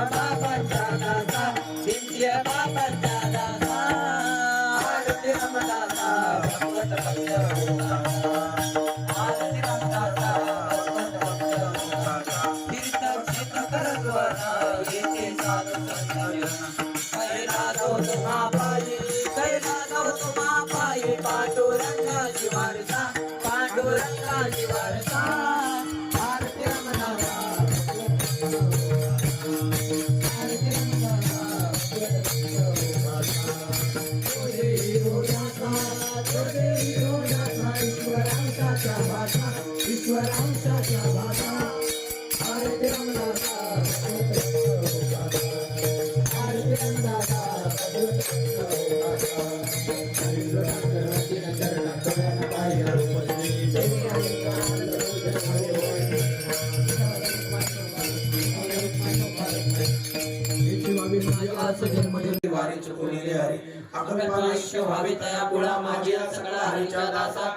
बाबांच्या दासा दिंड्या बाबांच्या दासा आरती रामदासा भगवत भक्त आरती रामदासा भगवत भक्त तीर्थ क्षेत्र करद्वारा येथे साधू संत कैलासो तुम्हा पायी पांडुरंगाची वारसा पांडुरंगाची वारसा आरती रामदासा आरती रामदासा ईश्वरांचा भाषा ईश्वरांचा भाषा आरती रामदासा आरती रामदासा वारी चुकवलेले हरी आपण आयुष्य व्हावे तया पुढा माझी सगळा हरीच्या दासा